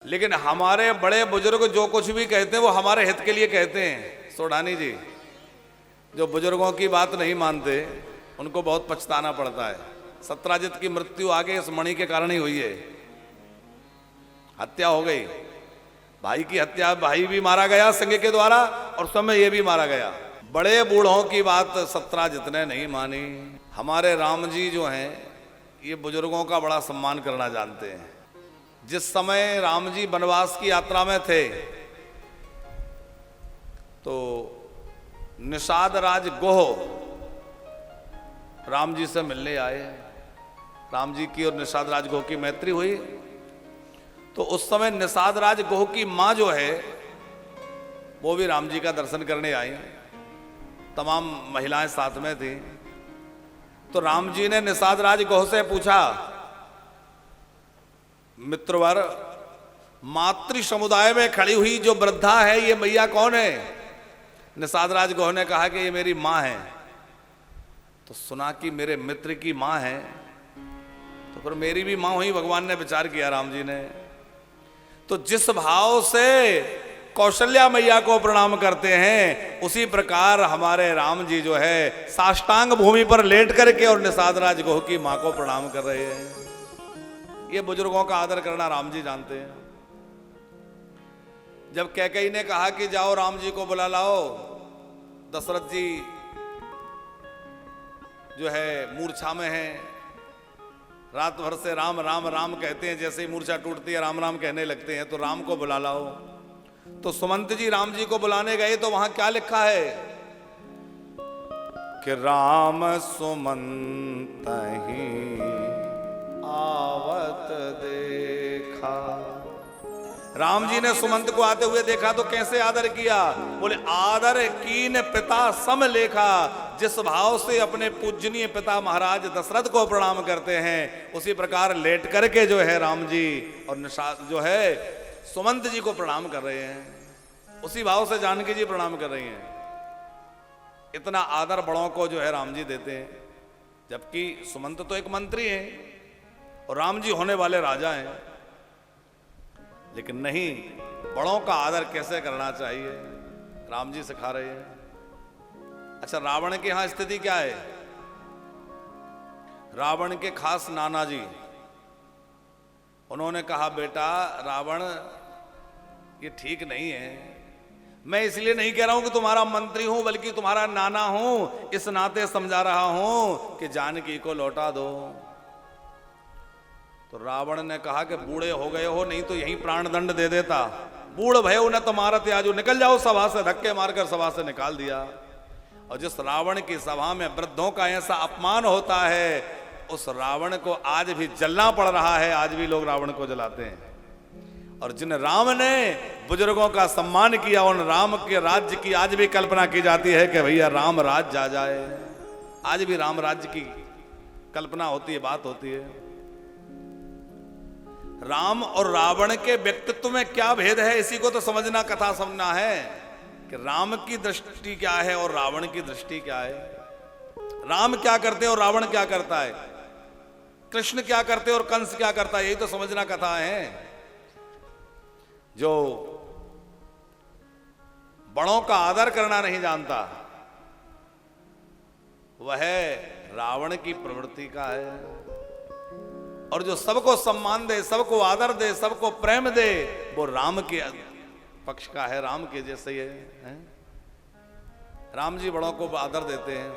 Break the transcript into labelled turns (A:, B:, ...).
A: लेकिन हमारे बड़े बुजुर्ग जो कुछ भी कहते हैं वो हमारे हित के लिए कहते हैं। सोढ़ानी जी, जो बुजुर्गों की बात नहीं मानते उनको बहुत पछताना पड़ता है। सत्राजित की मृत्यु आगे इस मणि के कारण ही हुई है। हत्या हो गई, भाई की हत्या, भाई भी मारा गया संग के द्वारा और समय ये भी मारा गया। बड़े बूढ़ों की बात सत्राजित ने नहीं मानी। हमारे राम जी जो हैं ये बुजुर्गों का बड़ा सम्मान करना जानते हैं। जिस समय राम जी वनवास की यात्रा में थे तो निषाद राज गोह राम जी से मिलने आए। राम जी की और निषाद राज गोह की मैत्री हुई। तो उस समय निषाद राज गोह की मां जो है वो भी राम जी का दर्शन करने आई। तमाम महिलाएं साथ में थी। तो राम जी ने निषाद राज गोह से पूछा, मित्रवर, मातृ समुदाय में खड़ी हुई जो वृद्धा है ये मैया कौन है? निषाद राज गोह ने कहा कि ये मेरी मां है। तो सुना कि मेरे मित्र की मां है तो फिर मेरी भी मां हुई। भगवान ने विचार किया, राम जी ने। तो जिस भाव से कौशल्या मैया को प्रणाम करते हैं उसी प्रकार हमारे राम जी जो है साष्टांग भूमि पर लेट करके और निषाद राज गोह की मां को प्रणाम कर रहे हैं। ये बुजुर्गों का आदर करना राम जी जानते हैं। जब कैकेयी ने कहा कि जाओ राम जी को बुला लाओ, दशरथ जी जो है मूर्छा में है, रात भर से राम राम राम कहते हैं, जैसे ही मूर्छा टूटती है राम राम कहने लगते हैं, तो राम को बुला लाओ। तो सुमंत जी राम जी को बुलाने गए तो वहां क्या लिखा है कि राम सुमंत ही आवत देखा। राम जी ने सुमंत को आते हुए देखा तो कैसे आदर किया? बोले, आदर कीन पिता सम लेखा। जिस भाव से अपने पूजनीय पिता महाराज दशरथ को प्रणाम करते हैं उसी प्रकार लेट करके जो है राम जी और निषाद जो है सुमंत जी को प्रणाम कर रहे हैं। उसी भाव से जानकी जी प्रणाम कर रही हैं। इतना आदर बड़ों को जो है राम जी देते हैं, जबकि सुमंत तो एक मंत्री है और राम जी होने वाले राजा हैं। लेकिन नहीं, बड़ों का आदर कैसे करना चाहिए राम जी सिखा रहे हैं। अच्छा, रावण के यहां स्थिति क्या है? रावण के खास नाना जी, उन्होंने कहा, बेटा रावण ये ठीक नहीं है। मैं इसलिए नहीं कह रहा हूं कि तुम्हारा मंत्री हूं, बल्कि तुम्हारा नाना हूं, इस नाते समझा रहा हूं कि जानकी को लौटा दो। तो रावण ने कहा कि बूढ़े हो गए हो, नहीं तो यही प्राण दंड दे देता। बूढ़ भयो न तो मारत याजू, निकल जाओ सभा से। धक्के मारकर सभा से निकाल दिया। और जिस रावण की सभा में वृद्धों का ऐसा अपमान होता है, उस रावण को आज भी जलना पड़ रहा है। आज भी लोग रावण को जलाते हैं। और जिन राम ने बुजुर्गों का सम्मान किया, उन राम के राज्य की आज भी कल्पना की जाती है कि भैया राम राज्य आ जाए। आज भी राम राज्य की कल्पना होती है, बात होती है। राम और रावण के व्यक्तित्व में क्या भेद है, इसी को तो समझना, कथा समझना है कि राम की दृष्टि क्या है और रावण की दृष्टि क्या है। राम क्या करते हैं और रावण क्या करता है, कृष्ण क्या करते हैं और कंस क्या करता है, यही तो समझना कथा है। जो बड़ों का आदर करना नहीं जानता वह रावण की प्रवृत्ति का है। और जो सबको सम्मान दे, सबको आदर दे, सबको प्रेम दे, वो राम के पक्ष का है, राम के जैसे ही है। राम जी बड़ों को आदर देते हैं।